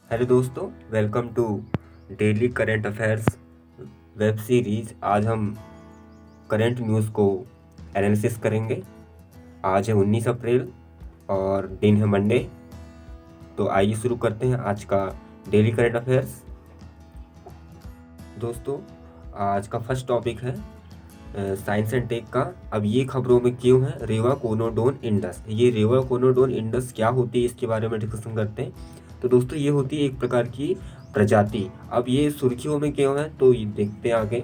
Hello दोस्तों, welcome to daily current affairs web series. आज हम करंट न्यूज़ को एनालिसिस करेंगे। आज है 19 अप्रैल और दिन है मंडे। तो आइए शुरू करते हैं आज का डेली करंट अफेयर्स। दोस्तों, आज का फर्स्ट टॉपिक है साइंस एंड टेक का। अब ये खबरों में क्यों है रेवाकोनोडोन इंडस। ये रेवाकोनोडोन इंडस क्या होती है, इसके बारे में डिस्कशन करते हैं। तो दोस्तों, ये होती है एक प्रकार की प्रजाति। अब ये सुर्खियों में क्यों है, तो ये देखते हैं आगे।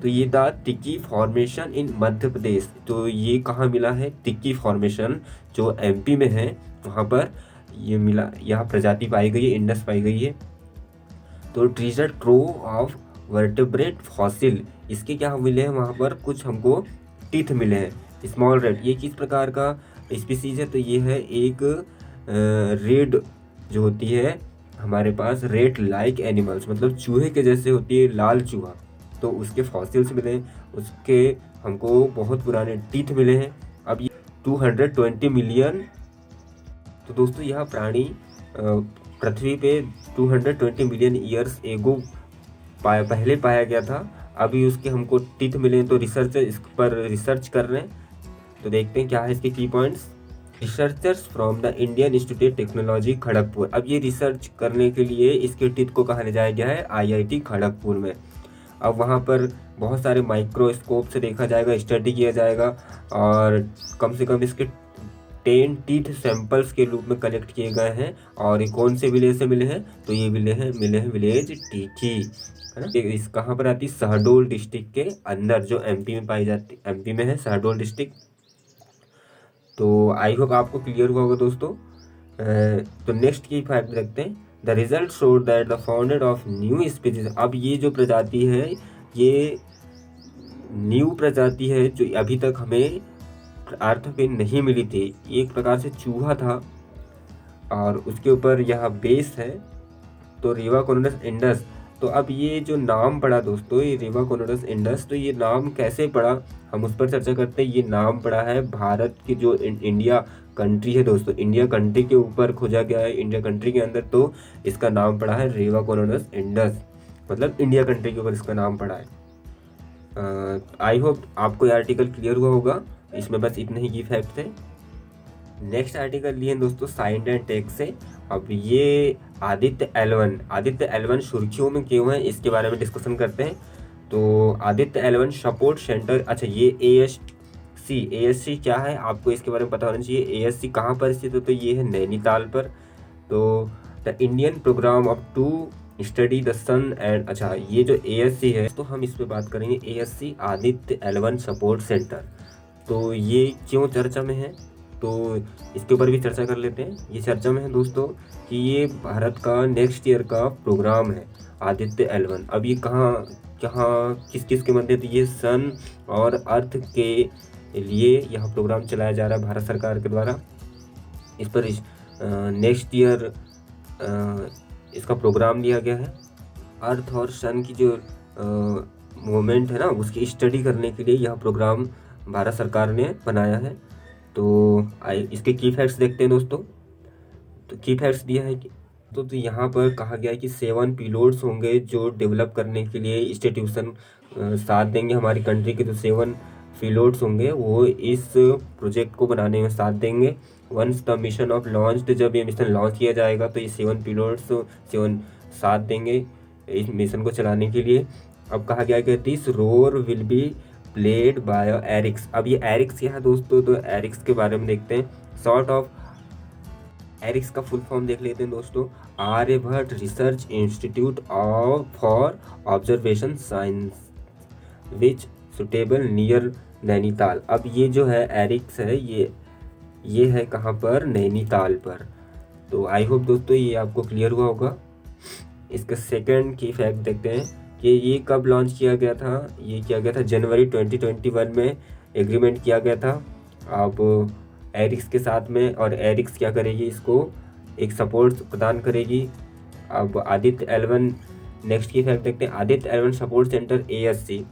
तो ये द टिक्की फॉर्मेशन इन मध्य प्रदेश। तो ये कहाँ मिला है? टिक्की फॉर्मेशन जो एमपी में है, वहाँ पर ये मिला। यहाँ प्रजाति पाई गई है, इंडस पाई गई है। तो treasure trove of vertebrate fossil, इसके क्या मिले हैं? वहाँ पर कुछ हमको टीथ मिले हैं। स्मॉल रेड, ये किस प्रकार का स्पीसीज है? तो ये है एक रेड जो होती है हमारे पास, रेड लाइक एनिमल्स, मतलब चूहे के जैसे होती है, लाल चूहा। तो उसके फॉसिल्स मिले हैं, उसके हमको बहुत पुराने टीथ मिले हैं। अब ये 220 मिलियन। तो दोस्तों, यह प्राणी पृथ्वी पे 220 मिलियन ईयर्स एगो पहले पाया गया था। अभी उसके हमको टीथ मिले हैं, तो रिसर्चर इस पर रिसर्च कर रहे हैं। तो देखते हैं क्या है इसके की points. Researchers from the Indian institute technology Kharagpur. अब ये रिसर्च करने के लिए इसके टीथ को कहाँ ले जाया गया है? आईआईटी खड़गपुर में। अब वहाँ पर बहुत सारे माइक्रोस्कोप से देखा जाएगा, स्टडी किया जाएगा, और कम से कम इसके 10 टीथ सैंपल्स के रूप में कलेक्ट किए गए हैं। और ये कौन से विलेज से मिले हैं? तो ये मिले हैं विलेज टिकी, है ना। इस कहाँ पर आती है? शहडोल डिस्ट्रिक्ट के अंदर, जो एमपी में पाई जाती, एमपी में है शहडोल डिस्ट्रिक्ट। तो आई होप आपको क्लियर हुआ होगा दोस्तों। तो नेक्स्ट की फैक्ट देखते हैं। The result show that the founded of new species. अब ये जो प्रजाति है, ये न्यू प्रजाति है जो अभी तक हमें अर्थ पे नहीं मिली थी। एक प्रकार से चूहा था और उसके ऊपर यह बेस है, तो रेवाकोनोडस इंडस। तो अब ये जो नाम पड़ा दोस्तों, ये रेवाकोनोडस इंडस, तो ये नाम कैसे पड़ा, हम उस पर चर्चा करते हैं। ये नाम पड़ा है भारत की जो इंडिया कंट्री है दोस्तों, इंडिया कंट्री के ऊपर खोजा गया है, इंडिया कंट्री के अंदर। तो इसका नाम पड़ा है रेवाकोनोडस इंडस, मतलब इंडिया कंट्री के ऊपर इसका नाम पड़ा है। आई होप आपको ये आर्टिकल क्लियर हुआ होगा। इसमें बस इतने ही की फैक्ट थे। नेक्स्ट आर्टिकल लिए दोस्तों साइंस एंड टेक से। अब ये आदित्य एल1 सुर्खियों में क्यों है, इसके बारे में डिस्कशन करते हैं। तो आदित्य एल1 सपोर्ट सेंटर, अच्छा ये एएससी क्या है, आपको इसके बारे में पता होना चाहिए। एएससी कहाँ पर स्थित है? तो ये है नैनीताल पर। तो the Indian program of to study the sun and, अच्छा ये जो एएससी है, तो हम इस पे बात करेंगे। ASC Aditya L1 support centre, तो ये क्यों चर्चा में है, तो इसके ऊपर भी चर्चा कर लेते हैं। ये चर्चा में है दोस्तों कि ये भारत का नेक्स्ट ईयर का प्रोग्राम है आदित्य एल1। अब ये कहाँ किस किस के मध्य? तो ये सन और अर्थ के लिए यह प्रोग्राम चलाया जा रहा है भारत सरकार के द्वारा। इस पर नेक्स्ट ईयर इसका प्रोग्राम लिया गया है। अर्थ और सन की जो मूवमेंट है ना, उसकी स्टडी करने के लिए यह प्रोग्राम भारत सरकार ने बनाया है। तो इसके की फैक्ट्स देखते हैं दोस्तों। तो की फैक्ट्स दिया है कि तो यहाँ पर कहा गया है कि 7 पिलोट्स होंगे जो डेवलप करने के लिए इंस्टीट्यूशन साथ देंगे हमारी कंट्री के। तो 7 पिलोट्स होंगे, वो इस प्रोजेक्ट को बनाने में साथ देंगे। Once the mission of launch, जब ये मिशन लॉन्च किया जाएगा तो ये 7 पिलोट्स 7 साथ देंगे इस मिशन को चलाने के लिए। अब कहा गया कि this role will be played by एरिक्स। अब ये एरिक्स क्या है दोस्तों? तो एरिक्स के बारे में देखते हैं। सॉर्ट ऑफ एरिक्स का फुल फॉर्म देख लेते हैं दोस्तों। Aryabhatta research institute for observation science which suitable near Nainital. अब ये जो है एरिक्स है, ये है कहाँ पर? नैनीताल पर। तो आई होप दोस्तों ये आपको क्लियर हुआ होगा। इसका सेकंड की फैक्ट देखते हैं कि ये कब लॉन्च किया गया था। ये किया गया था जनवरी 2021 में, एग्रीमेंट किया गया था अब एरिक्स के साथ में। और एरिक्स क्या करेगी? इसको एक सपोर्ट प्रदान करेगी। अब आदित्य एल1 नेक्स्ट की फैक्ट देखते हैं। Aditya L1 support centre ASC,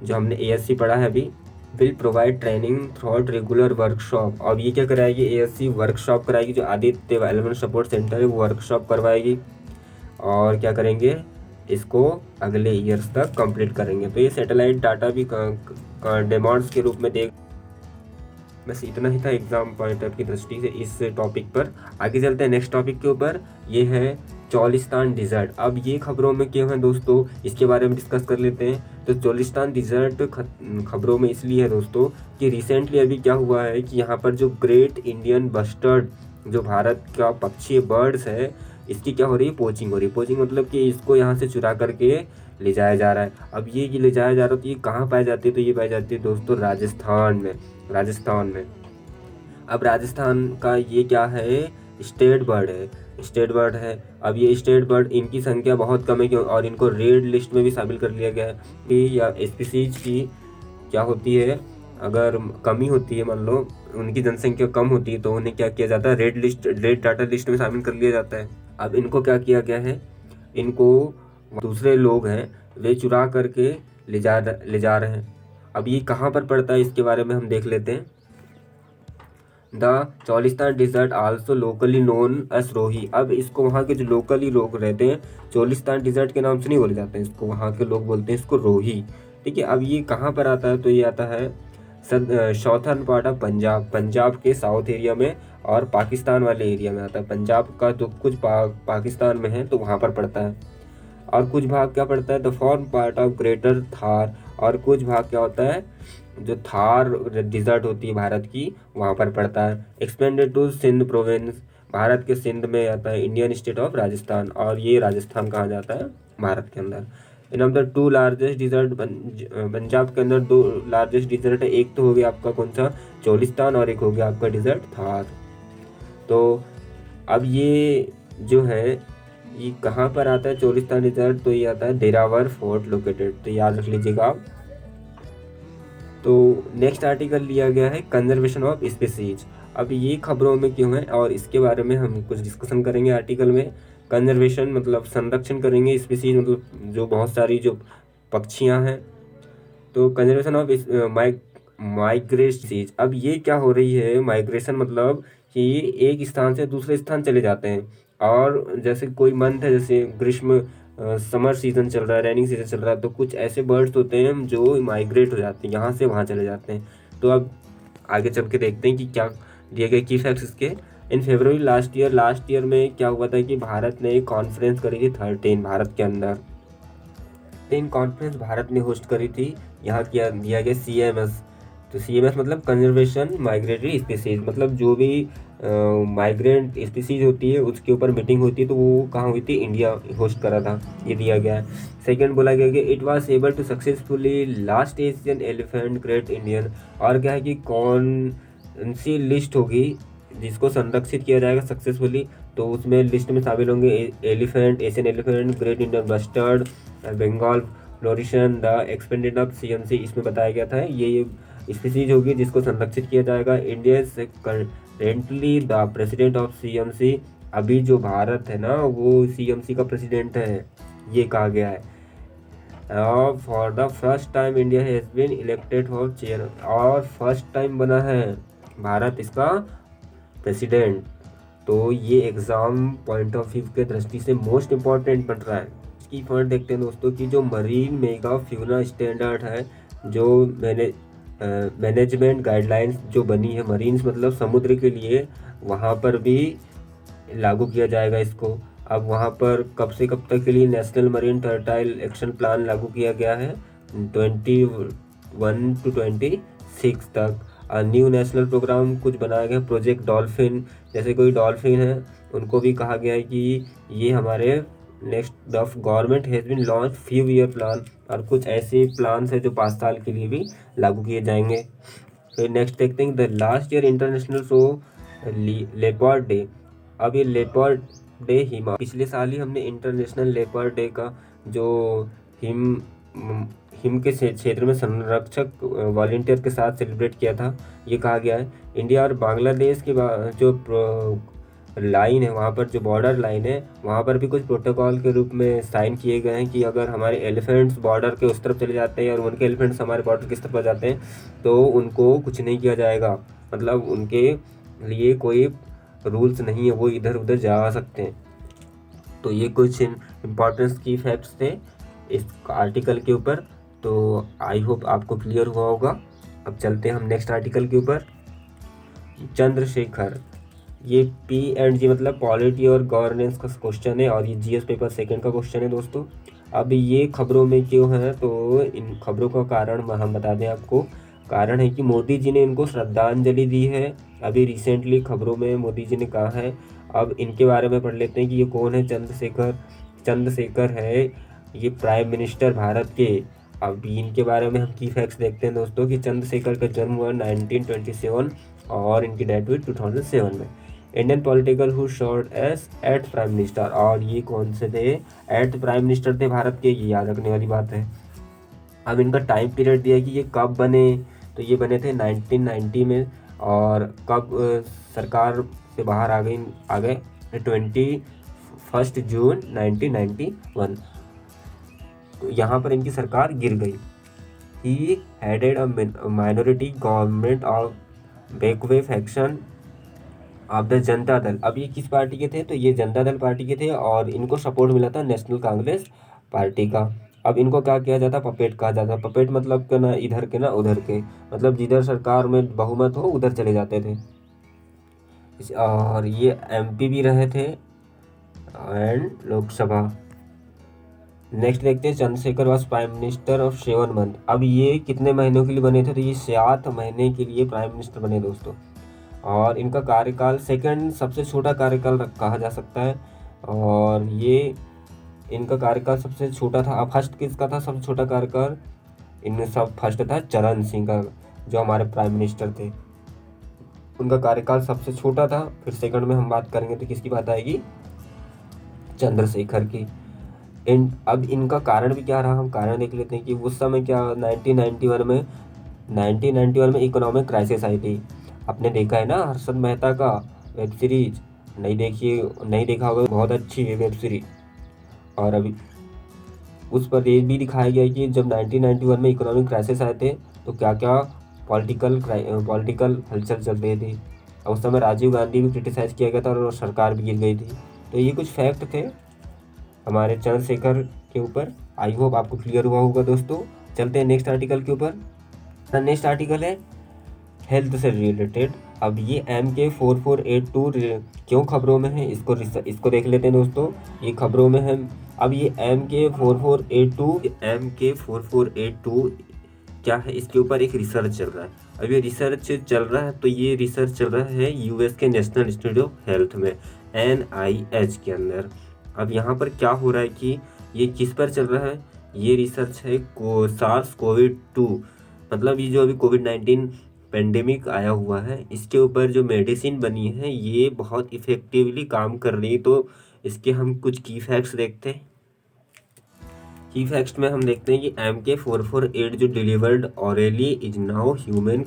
जो हमने एएससी पढ़ा है अभी, will provide training through regular workshop. अब ये क्या कराएगी? एएससी वर्कशॉप कराएगी। जो आदित्य एल1 सपोर्ट सेंटर है वो वर्कशॉप करवाएगी। और क्या करेंगे, इसको अगले ईयर्स तक कंप्लीट करेंगे। तो ये सैटेलाइट डाटा भी डेमोन्स के रूप में देख। बस इतना ही था एग्जाम पॉइंट ऑफ की दृष्टि से इस टॉपिक पर। आगे चलते हैं नेक्स्ट टॉपिक के ऊपर, ये है चोलिस्तान डिजर्ट। अब ये खबरों में क्यों है दोस्तों, इसके बारे में डिस्कस कर लेते हैं। तो चोलिस्तान डिजर्ट खबरों में इसलिए है दोस्तों कि रिसेंटली अभी क्या हुआ है कि यहाँ पर जो ग्रेट इंडियन बस्टर्ड, जो भारत का पक्षी बर्ड्स है, इसकी क्या हो रही है, पोचिंग हो रही है। पोचिंग मतलब कि इसको यहाँ से चुरा करके ले जाया जा रहा है। अब ये ले जाया जा रहा है तो ये कहाँ पाई जाती है, तो ये पाई जाती है दोस्तों राजस्थान में। अब राजस्थान का ये क्या है, स्टेट बर्ड है। अब ये स्टेट बर्ड, इनकी संख्या बहुत कम है क्यों, और इनको रेड लिस्ट में भी शामिल कर लिया गया है कि या स्पीसीज की क्या होती है, अगर कमी होती है, मान लो उनकी जनसंख्या कम होती है तो उन्हें क्या किया जाता है, रेड डाटा लिस्ट में शामिल कर लिया जाता है। अब इनको क्या किया गया है, इनको दूसरे लोग हैं वे चुरा करके ले जा रहे हैं। अब ये कहाँ पर पड़ता है इसके बारे में हम देख लेते हैं। The Cholistan desert also locally known as Rohi. अब इसको वहाँ के जो लोकली लोग रहते हैं, चोलिस्तान डिजर्ट के नाम से नहीं बोले जाते हैं इसको, वहाँ के लोग बोलते हैं इसको रोही। ठीक है, अब ये कहाँ पर आता है, तो ये आता है साउथर्न पार्ट ऑफ पंजाब के साउथ एरिया में, और पाकिस्तान वाले एरिया में आता है। पंजाब का तो कुछ पाकिस्तान में है तो वहाँ पर पड़ता है, और कुछ भाग क्या पड़ता है, the form part of greater Thar, और कुछ भाग क्या होता है, जो थार डिजर्ट होती है भारत की, वहाँ पर पड़ता है। Expanded to Sindh province, Bharat के सिंध में आता है। इंडियन स्टेट ऑफ राजस्थान, और ये राजस्थान कहाँ जाता है, भारत के अंदर। In of the two largest desert, Punjab के अंदर दो लार्जेस्ट डिजर्ट है, एक तो हो गया आपका कौन सा, चोलिस्तान, और एक हो गया आपका डिजर्ट थार। तो अब ये जो है ये कहाँ पर आता है चोलिस्तान डिजर्ट, तो ये आता है देरावर फोर्ट लोकेटेड, तो याद रख लीजिएगा आप। तो नेक्स्ट आर्टिकल लिया गया है कंजर्वेशन ऑफ स्पीसीज। अब ये खबरों में क्यों है और इसके बारे में हम कुछ डिस्कशन करेंगे आर्टिकल में। कंजर्वेशन मतलब संरक्षण करेंगे, स्पीसीज मतलब जो बहुत सारी जो पक्षियाँ हैं। तो कंजर्वेशन ऑफ माइग्रेशन। अब ये क्या हो रही है, माइग्रेशन मतलब कि एक स्थान से दूसरे स्थान चले जाते हैं, और जैसे कोई मंथ है, जैसे ग्रीष्म समर सीजन चल रहा है, रेनिंग सीजन चल रहा है, तो कुछ ऐसे बर्ड्स होते हैं जो माइग्रेट हो जाते हैं, यहाँ से वहाँ चले जाते हैं। तो अब आगे चल के देखते हैं कि क्या दिए गए की फैक्ट्स इसके। इन फरवरी लास्ट ईयर में क्या हुआ था कि भारत ने एक कॉन्फ्रेंस करी थी 13 भारत के अंदर। 13 कॉन्फ्रेंस भारत ने होस्ट करी थी। यहाँ किया दिया गया CMS। तो CMS मतलब कंजर्वेशन माइग्रेटरी स्पीसीज, मतलब जो भी माइग्रेंट स्पीसीज होती है उसके ऊपर मीटिंग होती है, तो वो कहाँ हुई थी, इंडिया होस्ट करा था, ये दिया गया है। सेकंड बोला गया कि it was able to successfully last Asian elephant great Indian. और क्या है कि कौन सी लिस्ट होगी जिसको संरक्षित किया जाएगा सक्सेसफुली, तो उसमें लिस्ट में शामिल होंगे elephant, Asian elephant, great Indian bustard, Bengal florican, the expanded of CMC, इसमें बताया गया था ये स्पीसीज होगी जिसको संरक्षित किया जाएगा। इंडिया से currently the president of CMC, अभी जो भारत है ना वो CMC का प्रेसिडेंट है, ये कहा गया है। For the first time India has been elected for chair, और फर्स्ट टाइम बना है भारत इसका प्रेसिडेंट। तो ये एग्ज़ाम पॉइंट ऑफ व्यू के दृष्टि से मोस्ट इम्पॉर्टेंट बन रहा है। इसकी पॉइंट देखते हैं दोस्तों कि जो मरीन मेगा फ्यूना स्टैंडर्ड है, जो मैनेजमेंट गाइडलाइंस जो बनी है मरीन्स मतलब समुद्र के लिए, वहाँ पर भी लागू किया जाएगा इसको। अब वहाँ पर कब से कब तक के लिए नेशनल मरीन टर्टाइल एक्शन प्लान लागू किया गया है, 21 to 26 तक। न्यू नेशनल प्रोग्राम कुछ बनाया गया, प्रोजेक्ट डॉल्फिन, जैसे कोई डॉल्फिन है उनको भी कहा गया है कि ये हमारे next the government has been launch few year plan, और कुछ ऐसे प्लान्स है जो 5 साल के लिए भी लागू किए जाएंगे। फिर नेक्स्ट देखते हैं the last year international leopard day. अब ये लेपर्ड डे पिछले साल ही हमने इंटरनेशनल लेपर्ड डे का जो हिम के क्षेत्र में संरक्षक वॉलंटियर के साथ सेलिब्रेट किया था, ये कहा गया है। इंडिया और बांग्लादेश के जो लाइन है, वहाँ पर जो बॉर्डर लाइन है, वहाँ पर भी कुछ प्रोटोकॉल के रूप में साइन किए गए हैं कि अगर हमारे एलिफेंट्स बॉर्डर के उस तरफ चले जाते हैं और उनके एलिफेंट्स हमारे बॉर्डर किस तरफ आ जाते हैं तो उनको कुछ नहीं किया जाएगा, मतलब उनके लिए कोई रूल्स नहीं है, वो इधर उधर जा सकते हैं। तो ये कुछ इम्पोर्टेंस की फैक्ट्स थे इस आर्टिकल के ऊपर। तो आई होप आपको क्लियर हुआ होगा। अब चलते हैं हम नेक्स्ट आर्टिकल के ऊपर। चंद्रशेखर, ये P&G मतलब पॉलिटी और गवर्नेंस का क्वेश्चन है और ये जीएस पेपर सेकंड का क्वेश्चन है दोस्तों। अब ये खबरों में क्यों है, तो इन खबरों का कारण हम बता दें आपको। कारण है कि मोदी जी ने इनको श्रद्धांजलि दी है। अभी रिसेंटली खबरों में मोदी जी ने कहा है। अब इनके बारे में पढ़ लेते हैं कि ये कौन है। चंद्रशेखर है ये प्राइम मिनिस्टर भारत के। अब इनके बारे में हम की फैक्ट्स देखते हैं दोस्तों कि चंद्रशेखर का जन्म हुआ 1927 और इनकी डेथ हुई 2007 में। Indian political who served as 8th prime minister, और ये कौन से थे, 8th प्राइम मिनिस्टर थे भारत के, ये याद रखने वाली बात है। अब इनका टाइम पीरियड दिया कि ये कब बने, तो ये बने थे 1990 में। और कब सरकार से बाहर आ गए 21 जून 1991। तो यहाँ पर इनकी सरकार गिर गई। He headed a minority government of breakaway faction of the Janata Dal. अब ये किस पार्टी के थे, तो ये जनता दल पार्टी के थे और इनको सपोर्ट मिला था नेशनल कांग्रेस पार्टी का। अब इनको क्या किया जाता, पपेट कहा जाता। पपेट मतलब कि ना इधर के ना उधर के, मतलब जिधर सरकार में बहुमत हो उधर चले जाते थे। और ये MP भी रहे थे एंड लोकसभा। नेक्स्ट देखते हैं, Chandrashekhar was prime minister of 7 month. अब ये कितने महीनों के लिए बने थे, तो ये 7 महीने के लिए प्राइम मिनिस्टर बने दोस्तों। और इनका कार्यकाल सेकंड सबसे छोटा कार्यकाल कहा जा सकता है। और ये इनका कार्यकाल सबसे छोटा था। अब फर्स्ट किसका था सबसे छोटा कार्यकाल, इनमें सब फर्स्ट था चरण सिंह का, जो हमारे प्राइम मिनिस्टर थे, उनका कार्यकाल सबसे छोटा था। फिर सेकंड में हम बात करेंगे तो किसकी बात आएगी, चंद्रशेखर की। अब इनका कारण भी क्या रहा, हम कारण देख लेते हैं कि उस समय क्या 1991 में इकोनॉमिक क्राइसिस आई थी। आपने देखा है ना हर्षद मेहता का वेब सीरीज, नहीं देखा होगा, बहुत अच्छी है वेब सीरीज। और अभी उस पर ये भी दिखाया गया कि जब 1991 में इकोनॉमिक क्राइसिस आए थे तो क्या क्या पॉलिटिकल हलचल चल रही थी। और उस समय राजीव गांधी भी क्रिटिसाइज किया गया था और सरकार भी गिर गई थी। तो ये कुछ फैक्ट थे हमारे चंद्रशेखर के ऊपर। आई होप आपको क्लियर हुआ होगा दोस्तों। चलते हैं नेक्स्ट आर्टिकल के ऊपर। नेक्स्ट आर्टिकल है हेल्थ से रिलेटेड। अब ये MK4482 क्यों खबरों में है, इसको देख लेते हैं दोस्तों। ये खबरों में है। अब ये MK4482 क्या है, इसके ऊपर एक रिसर्च चल रहा है। अब ये रिसर्च चल रहा है, तो ये रिसर्च चल रहा है US के नेशनल इंस्टीट्यूट ऑफ हेल्थ में, NIH के अंदर। अब यहाँ पर क्या हो रहा है कि ये किस पर चल रहा है, ये रिसर्च है SARS-CoV-2, मतलब ये जो अभी कोविड-19 पेंडेमिक आया हुआ है, इसके ऊपर जो मेडिसिन बनी है ये बहुत इफ़ेक्टिवली काम कर रही है। तो इसके हम कुछ की फैक्ट्स देखते हैं। की फैक्ट्स में हम देखते हैं कि MK448 जो delivered orally is now human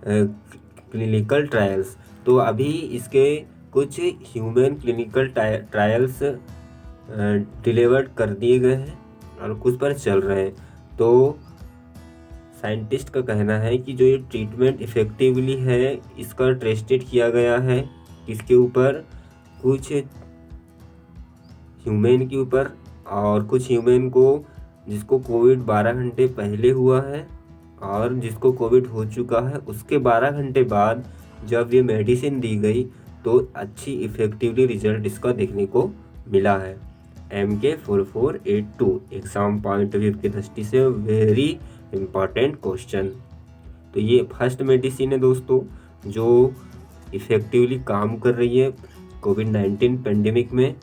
clinical trials. तो अभी इसके कुछ ह्यूमन क्लिनिकल ट्रायल्स डिलीवर्ड कर दिए गए हैं और कुछ पर चल रहे हैं। तो साइंटिस्ट का कहना है कि जो ये ट्रीटमेंट इफ़ेक्टिवली है, इसका टेस्टेड किया गया है किसके ऊपर, कुछ ह्यूमन के ऊपर, और कुछ ह्यूमन को जिसको कोविड 12 घंटे पहले हुआ है और जिसको कोविड हो चुका है उसके 12 घंटे बाद जब ये मेडिसिन दी गई तो अच्छी इफ़ेक्टिवली रिजल्ट इसका देखने को मिला है। MK4482 exam point of view की दृष्टि से वेरी इम्पॉर्टेंट क्वेश्चन। तो ये फर्स्ट मेडिसिन है दोस्तों जो इफ़ेक्टिवली काम कर रही है कोविड-19 पेंडेमिक में।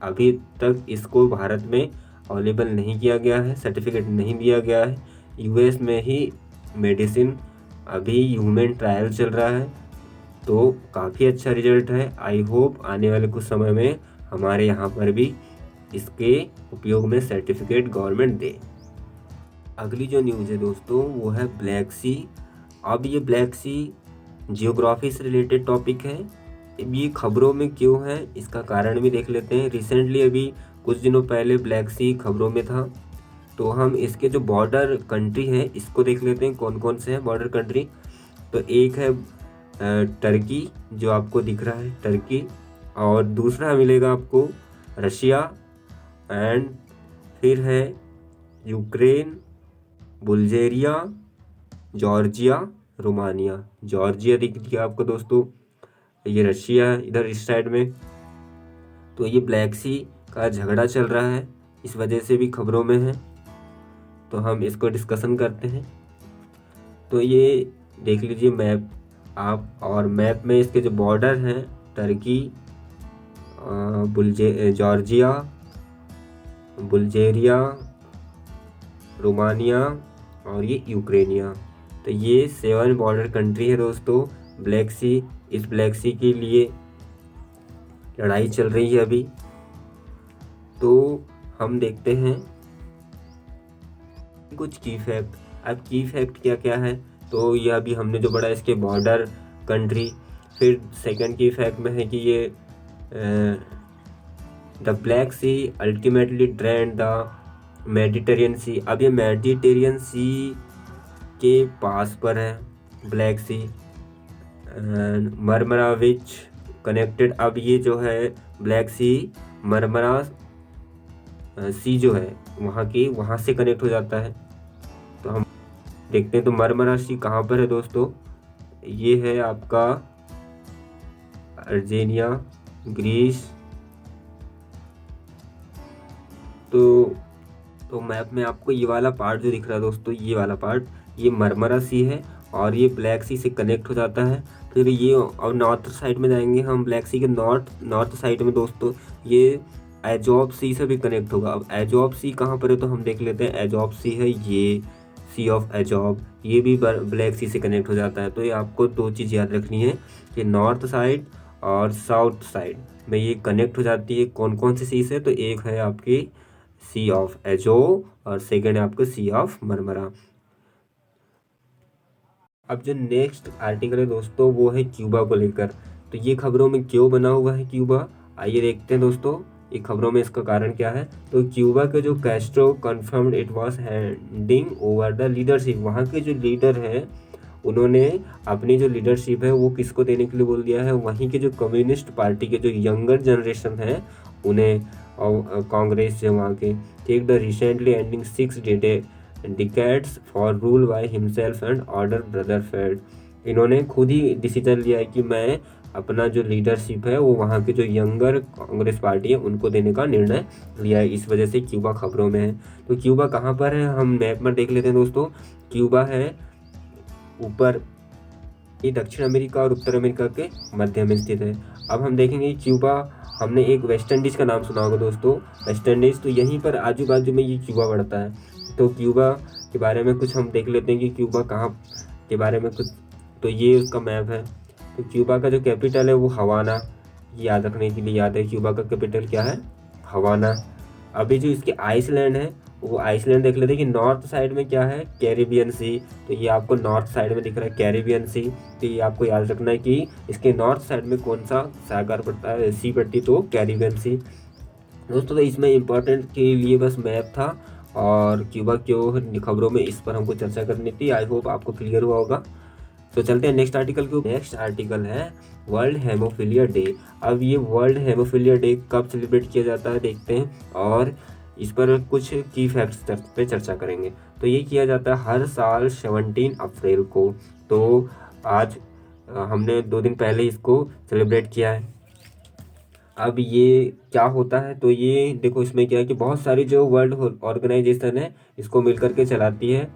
अभी तक इसको भारत में अवेलेबल नहीं किया गया है, सर्टिफिकेट नहीं दिया गया है। US में ही मेडिसिन अभी ह्यूमन ट्रायल चल रहा है, तो काफ़ी अच्छा रिजल्ट है। आई होप आने वाले कुछ समय में हमारे यहाँ पर भी इसके उपयोग में सर्टिफिकेट गवर्नमेंट दे। अगली जो न्यूज़ है दोस्तों वो है ब्लैक सी। अब ये ब्लैक सी जियोग्राफी से रिलेटेड टॉपिक है। अब ये खबरों में क्यों है इसका कारण भी देख लेते हैं। रिसेंटली अभी कुछ दिनों पहले ब्लैक सी खबरों में था, तो हम इसके जो बॉर्डर कंट्री हैं इसको देख लेते हैं कौन कौन से हैं बॉर्डर कंट्री। तो एक है टर्की, जो आपको दिख रहा है टर्की, और दूसरा मिलेगा आपको रशिया एंड फिर है Ukraine, Bulgaria, Georgia, Romania. Georgia दिख दिया आपको दोस्तों, ये रशिया है इधर इस साइड में। तो ये ब्लैक सी का झगड़ा चल रहा है, इस वजह से भी खबरों में है, तो हम इसको डिस्कशन करते हैं। तो ये देख लीजिए मैप आप, और मैप में इसके जो बॉर्डर हैं टर्की, जॉर्जिया, बुल्गारिया, रोमानिया और ये यूक्रेनिया। तो ये 7 बॉर्डर कंट्री है दोस्तों ब्लैक सी। इस ब्लैक सी के लिए लड़ाई चल रही है अभी। तो हम देखते हैं कुछ की फैक्ट। अब की फैक्ट क्या क्या है, तो ये अभी हमने जो पढ़ा इसके बॉर्डर कंट्री। फिर सेकंड की फैक्ट में है कि ये the black sea ultimately drain the Mediterranean sea. अब ये मेडिटेरियन सी के पास पर है black sea, Marmara which connected. अब ये जो है ब्लैक सी मरमरा सी जो है वहाँ से कनेक्ट हो जाता है। तो हम देखते हैं तो मरमरा सी कहाँ पर है दोस्तों, ये है आपका अर्जेनिया, ग्रीस। तो मैप में आपको ये वाला पार्ट जो दिख रहा है दोस्तों, ये वाला पार्ट ये मरमरा सी है और ये ब्लैक सी से कनेक्ट हो जाता है। फिर ये और नॉर्थ साइड में जाएंगे हम, ब्लैक सी के नॉर्थ साइड में दोस्तों ये एजोब सी से भी कनेक्ट होगा। अब एजोब सी कहाँ पर है तो हम देख लेते हैं। एजोब सी है ये सी ऑफ एजोब, ये भी ब्लैक सी से कनेक्ट हो जाता है। तो ये आपको 2 चीज़ याद रखनी है कि नॉर्थ साइड और साउथ साइड में ये कनेक्ट हो जाती है कौन कौन सी सी से। तो एक है आपकी सी ऑफ एजो और सेकेंड है आपका सी ऑफ मरमरा। अब जो नेक्स्ट आर्टिकल है दोस्तों वो है क्यूबा को लेकर। तो ये खबरों में क्यों बना हुआ है क्यूबा, आइए देखते हैं दोस्तों ये खबरों में इसका कारण क्या है। तो क्यूबा के जो Castro confirmed it was handing over the leadership. वहाँ के जो लीडर हैं उन्होंने अपनी जो लीडरशिप है वो किसको देने के लिए बोल दिया है, वहीं के जो कम्युनिस्ट पार्टी के जो यंगर जनरेशन है उन्हें, और कांग्रेस से वहाँ के take the recently ending 6 decades for rule by himself and order Rutherford. इन्होंने खुद ही डिसीजन लिया है कि मैं अपना जो लीडरशिप है वो वहाँ के जो यंगर कांग्रेस पार्टी है उनको देने का निर्णय लिया है। इस वजह से क्यूबा खबरों में है। तो क्यूबा कहाँ पर है हम मैप में देख लेते हैं दोस्तों। क्यूबा है ऊपर, ये दक्षिण अमेरिका और उत्तर अमेरिका के मध्य में स्थित है। अब हम देखेंगे क्यूबा, हमने एक वेस्ट इंडीज़ का नाम सुना होगा दोस्तों, वेस्ट इंडीज़। तो यहीं पर आजू बाजू में ये क्यूबा पड़ता है। तो क्यूबा के बारे में कुछ हम देख लेते हैं कि क्यूबा कहाँ के बारे में कुछ। तो ये उसका मैप है। तो क्यूबा का जो कैपिटल है वो हवाना, याद रखने के लिए याद है क्यूबा का कैपिटल क्या है, हवाना। अभी जो इसके आइसलैंड है वो आइसलैंड देख लेते हैं कि नॉर्थ साइड में क्या है, कैरिबियन सी। तो ये आपको नॉर्थ साइड में दिख रहा है कैरिबियन सी। तो ये आपको याद रखना है कि इसके नॉर्थ साइड में कौन सा सागर पड़ता है, सी पड़ती, तो कैरिबियन सी दोस्तों। तो इसमें इम्पोर्टेंट के लिए बस मैप था और क्यूबा क्यों खबरों में इस पर हमको चर्चा करनी थी। आई होप आपको क्लियर हुआ होगा। तो चलते हैं नेक्स्ट आर्टिकल के ऊपर। नेक्स्ट आर्टिकल है वर्ल्ड हेमोफीलिया डे। अब ये वर्ल्ड हेमोफीलिया डे कब सेलिब्रेट किया जाता है देखते हैं और इस पर कुछ की फैक्ट्स पे चर्चा करेंगे। तो ये किया जाता है हर साल 17 अप्रैल को। तो आज हमने 2 दिन पहले इसको सेलिब्रेट किया है। अब ये क्या होता है, तो ये देखो इसमें क्या है कि बहुत सारी जो वर्ल्ड ऑर्गेनाइजेशन है इसको मिल करके चलाती है।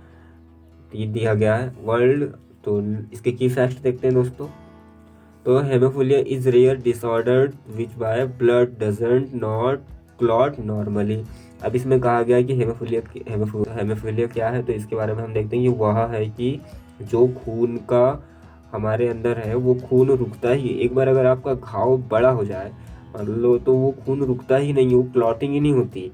ये दिया गया है वर्ल्ड। तो इसके की फैक्ट देखते हैं दोस्तों। तो haemophilia is rare disorder which by blood doesn't not clot normally. अब इसमें कहा गया है कि हेमोफीलिया क्या है। तो इसके बारे में हम देखते हैं कि वह है कि जो खून का हमारे अंदर है वो खून रुकता ही, एक बार अगर आपका घाव बड़ा हो जाए मान लो तो वो खून रुकता ही नहीं, वो क्लॉटिंग ही नहीं होती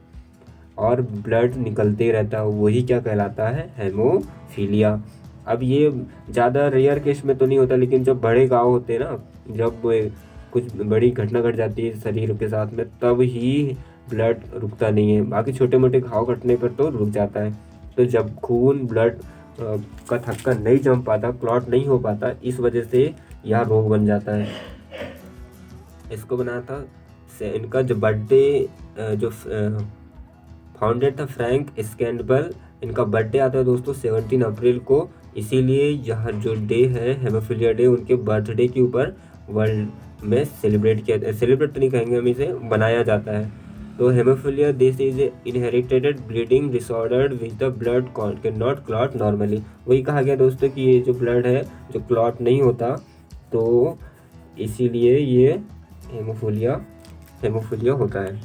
और ब्लड निकलते रहता है, वही क्या कहलाता है, हेमोफीलिया। अब ये ज़्यादा रेयर केस में तो नहीं होता, लेकिन जब बड़े घाव होते हैं ना, जब कुछ बड़ी घटना घट जाती है शरीर के साथ में, तब ही ब्लड रुकता नहीं है। बाकी छोटे मोटे घाव घटने पर तो रुक जाता है। तो जब खून ब्लड का थक्का नहीं जम पाता, क्लॉट नहीं हो पाता, इस वजह से यह रोग बन जाता है। इसको बनाया था, इनका जो बर्थडे जो फाउंडेड था फ्रैंक स्कैंडबल, इनका बर्थडे आता है दोस्तों 17 अप्रैल को। इसीलिए यह जो डे है हेमोफीलिया डे, उनके बर्थडे के ऊपर वर्ल्ड में सेलिब्रेट तो नहीं कहेंगे हम, इसे बनाया जाता है। तो haemophilia this is inherited bleeding disorder which the blood can not clot normally. वही कहा गया दोस्तों कि ये जो ब्लड है जो क्लॉट नहीं होता, तो इसीलिए ये हेमोफीलिया होता है।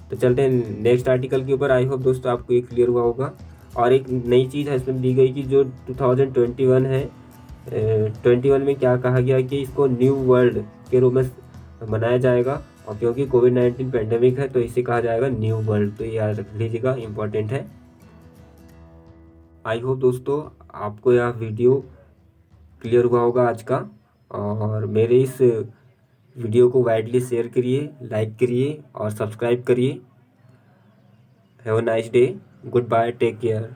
तो चलते हैं नेक्स्ट आर्टिकल के ऊपर। आई होप दोस्तों आपको ये क्लियर हुआ होगा। और एक नई चीज़ है इसमें दी गई कि जो 2021 है, 21 में क्या कहा गया कि इसको न्यू वर्ल्ड के रूप में मनाया जाएगा, और क्योंकि कोविड-19 पेंडेमिक है तो इसे कहा जाएगा न्यू वर्ल्ड। तो ये याद रख लीजिएगा, इम्पॉर्टेंट है। आई होप दोस्तों आपको यह वीडियो क्लियर हुआ होगा आज का, और मेरे इस वीडियो को वाइडली शेयर करिए, लाइक करिए और सब्सक्राइब करिए। Have a nice day, goodbye, take care.